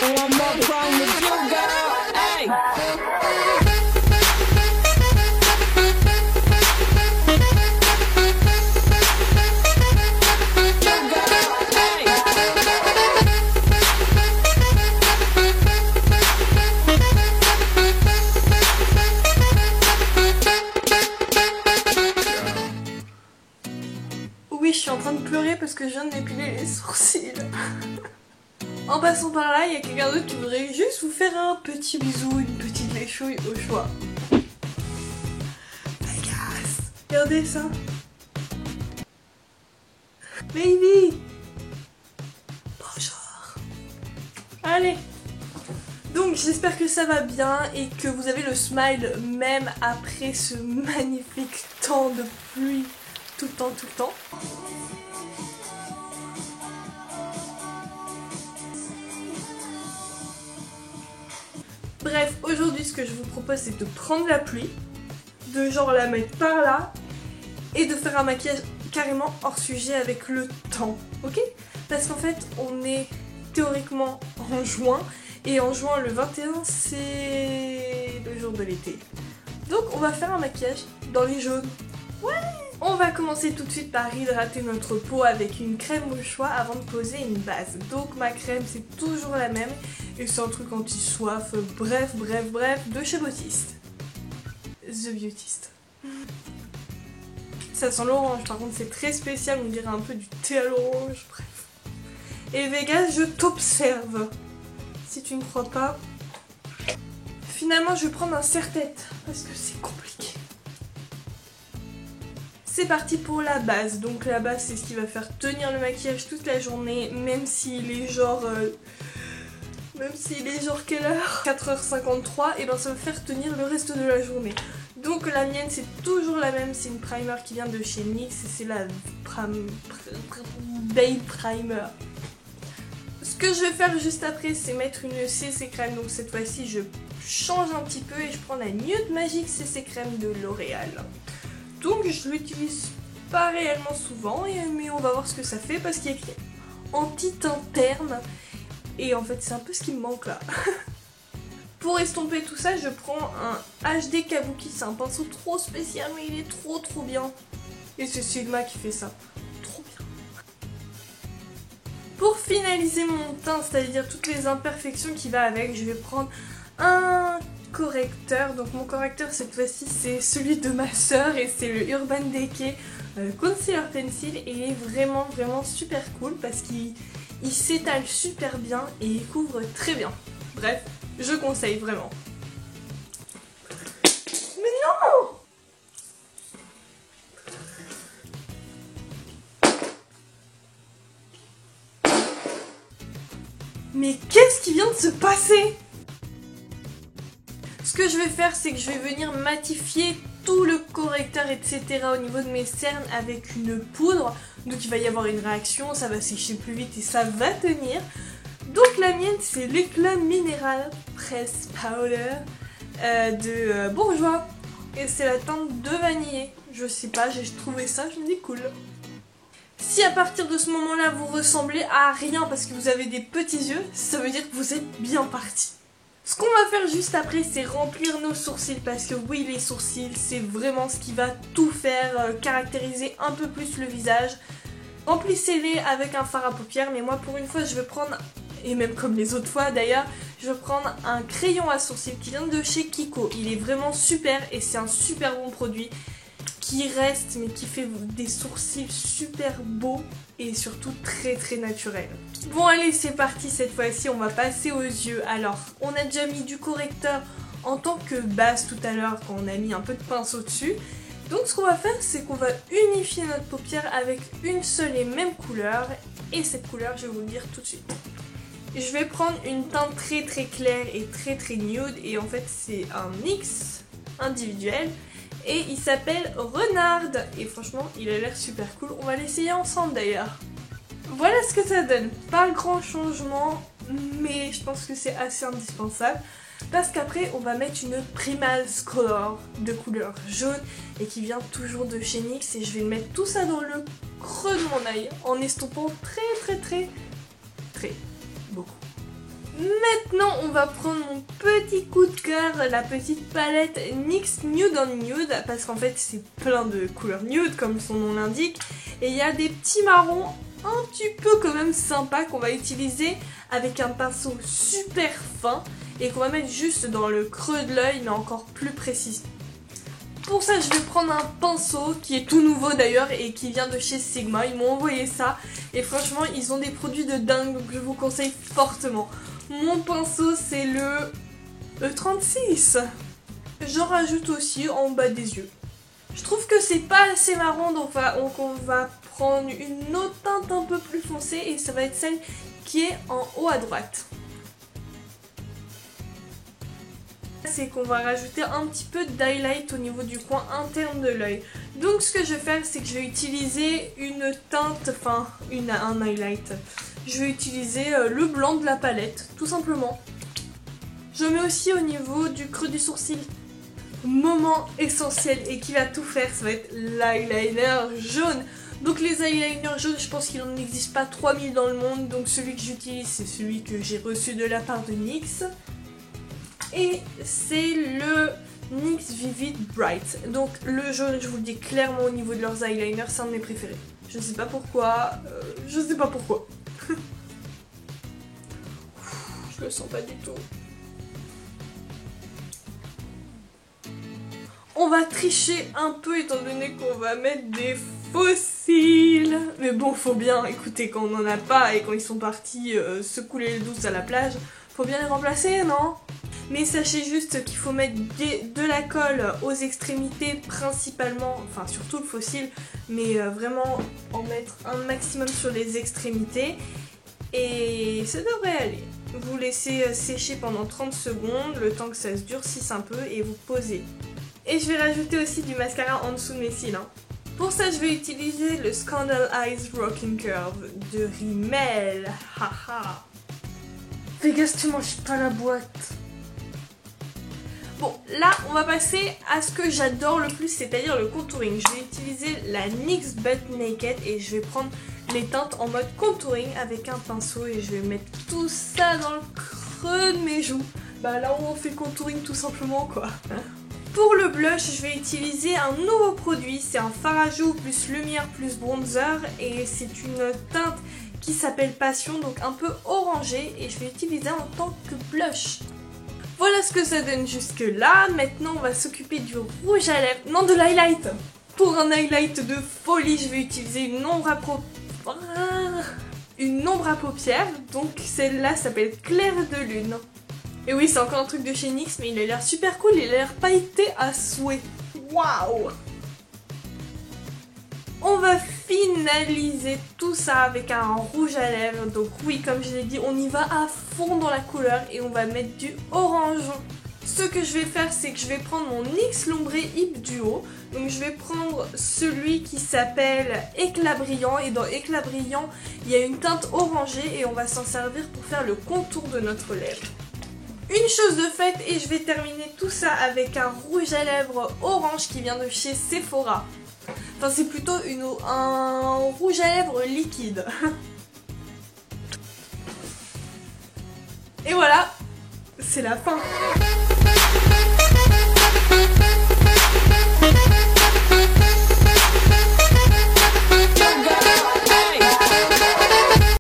One more crime with you, girl. Hey. Oui, je suis en train de pleurer parce que je viens de m'épiler les sourcils. En passant par là, il y a quelqu'un d'autre qui voudrait juste vous faire un petit bisou, une petite léchouille au choix. Vegas, regardez ça. Baby. Bonjour. Allez. Donc j'espère que ça va bien et que vous avez le smile même après ce magnifique temps de pluie. Tout le temps, tout le temps. Bref, aujourd'hui ce que je vous propose c'est de prendre la pluie, de genre la mettre par là et de faire un maquillage carrément hors sujet avec le temps, ok? Parce qu'en fait on est théoriquement en juin et en juin le 21 c'est le jour de l'été. Donc on va faire un maquillage dans les jaunes. Ouais! On va commencer tout de suite par hydrater notre peau avec une crème au choix avant de poser une base. Donc ma crème c'est toujours la même et c'est un truc anti-soif, bref, de chez Beautiste. The Beautiste. Ça sent l'orange, par contre c'est très spécial, on dirait un peu du thé à l'orange, bref. Et Vegas, je t'observe. Si tu ne crois pas. Finalement je vais prendre un serre-tête parce que c'est compliqué. C'est parti pour la base, donc la base c'est ce qui va faire tenir le maquillage toute la journée, même s'il est genre... quelle heure 4h53, et ben ça va faire tenir le reste de la journée. Donc la mienne c'est toujours la même, c'est une primer qui vient de chez NYX et c'est la Babe Primer. Ce que je vais faire juste après c'est mettre une CC crème, donc cette fois-ci je change un petit peu et je prends la Nude Magic CC crème de L'Oréal. Donc je l'utilise pas réellement souvent, mais on va voir ce que ça fait parce qu'il y a écrit anti-teint terne et en fait c'est un peu ce qui me manque là. Pour estomper tout ça je prends un HD Kabuki, c'est un pinceau trop spécial mais il est trop bien. Et c'est Sigma qui fait ça, trop bien. Pour finaliser mon teint, c'est-à-dire toutes les imperfections qui va avec, je vais prendre un correcteur. Donc mon correcteur cette fois-ci c'est celui de ma soeur et c'est le Urban Decay Concealer Pencil et il est vraiment super cool parce qu'il s'étale super bien et il couvre très bien. Bref, je conseille vraiment. Mais non! Mais qu'est-ce qui vient de se passer? Ce que je vais faire, c'est que je vais venir matifier tout le correcteur, etc. au niveau de mes cernes avec une poudre. Donc il va y avoir une réaction, ça va sécher plus vite et ça va tenir. Donc la mienne, c'est l'éclat minéral Press Powder de Bourjois. Et c'est la teinte de vanillé. Je sais pas, j'ai trouvé ça, je me dis cool. Si à partir de ce moment-là, vous ressemblez à rien parce que vous avez des petits yeux, ça veut dire que vous êtes bien parti. Ce qu'on va faire juste après, c'est remplir nos sourcils parce que oui, les sourcils, c'est vraiment ce qui va tout faire, caractériser un peu plus le visage. Remplissez-les avec un fard à paupières, mais moi pour une fois, je vais prendre, et même comme les autres fois d'ailleurs, je vais prendre un crayon à sourcils qui vient de chez Kiko. Il est vraiment super et c'est un super bon produit qui reste mais qui fait des sourcils super beaux et surtout très naturels. Bon allez, c'est parti, cette fois-ci on va passer aux yeux. Alors on a déjà mis du correcteur en tant que base tout à l'heure quand on a mis un peu de pinceau dessus. Donc ce qu'on va faire, c'est qu'on va unifier notre paupière avec une seule et même couleur, et cette couleur je vais vous le dire tout de suite. Je vais prendre une teinte très claire et très nude, et en fait c'est un NYX individuel et il s'appelle Renard et franchement il a l'air super cool, on va l'essayer ensemble d'ailleurs. Voilà ce que ça donne, pas grand changement mais je pense que c'est assez indispensable parce qu'après on va mettre une Primals Color de couleur jaune et qui vient toujours de chez NYX et je vais mettre tout ça dans le creux de mon œil en estompant très beaucoup. Maintenant, on va prendre mon petit coup de cœur, la petite palette NYX Nude on Nude, parce qu'en fait, c'est plein de couleurs nude, comme son nom l'indique. Et il y a des petits marrons un petit peu quand même sympas qu'on va utiliser avec un pinceau super fin et qu'on va mettre juste dans le creux de l'œil, mais encore plus précis. Pour ça, je vais prendre un pinceau qui est tout nouveau d'ailleurs et qui vient de chez Sigma. Ils m'ont envoyé ça et franchement, ils ont des produits de dingue, donc je vous conseille fortement. Mon pinceau, c'est le E36. J'en rajoute aussi en bas des yeux. Je trouve que c'est pas assez marron, donc on va prendre une autre teinte un peu plus foncée et ça va être celle qui est en haut à droite. C'est qu'on va rajouter un petit peu d'highlight au niveau du coin interne de l'œil. Donc ce que je vais faire, c'est que je vais utiliser une teinte, enfin un highlight. Je vais utiliser le blanc de la palette, tout simplement. Je mets aussi au niveau du creux du sourcil. Moment essentiel et qui va tout faire, ça va être l'eyeliner jaune. Donc les eyeliners jaunes, je pense qu'il n'en existe pas 3000 dans le monde. Donc celui que j'utilise, c'est celui que j'ai reçu de la part de NYX. Et c'est le NYX Vivid Bright. Donc le jaune, je vous le dis clairement au niveau de leurs eyeliners, c'est un de mes préférés. Je sais pas pourquoi, je le sens pas du tout. On va tricher un peu étant donné qu'on va mettre des fossiles. Mais bon, faut bien, écoutez, quand on n'en a pas et quand ils sont partis se couler le douce à la plage, faut bien les remplacer, non? Mais sachez juste qu'il faut mettre de la colle aux extrémités principalement, enfin surtout le fossile, mais vraiment en mettre un maximum sur les extrémités. Et ça devrait aller. Vous laissez sécher pendant 30 secondes, le temps que ça se durcisse un peu et vous posez. Et je vais rajouter aussi du mascara en dessous de mes cils. Pour ça, je vais utiliser le Scandal Eyes Rocking Curve de Rimmel. Haha. Fais gaffe, tu manges pas la boîte. Bon, là, on va passer à ce que j'adore le plus, c'est-à-dire le contouring. Je vais utiliser la NYX Butt Naked et je vais prendre les teintes en mode contouring avec un pinceau et je vais mettre tout ça dans le creux de mes joues. Bah là où on fait contouring tout simplement, quoi. Pour le blush, je vais utiliser un nouveau produit, c'est un fard à joues plus lumière plus bronzer et c'est une teinte qui s'appelle Passion, donc un peu orangée et je vais l'utiliser en tant que blush. Voilà ce que ça donne jusque là. Maintenant on va s'occuper du rouge à lèvres, non de l'highlight. Pour un highlight de folie, je vais utiliser une ombre à paupières, donc celle-là s'appelle Clair de Lune. Et oui, c'est encore un truc de chez NYX, mais il a l'air super cool, il a l'air pailleté à souhait. Waouh! On va finaliser tout ça avec un rouge à lèvres. Donc oui, comme je l'ai dit, on y va à fond dans la couleur et on va mettre du orange. Ce que je vais faire, c'est que je vais prendre mon NYX L'Ombre Hip Duo. Donc je vais prendre celui qui s'appelle Éclat Brillant. Et dans Éclat Brillant, il y a une teinte orangée et on va s'en servir pour faire le contour de notre lèvre. Une chose de faite et je vais terminer tout ça avec un rouge à lèvres orange qui vient de chez Sephora. Enfin c'est plutôt un rouge à lèvres liquide. Et voilà, c'est la fin.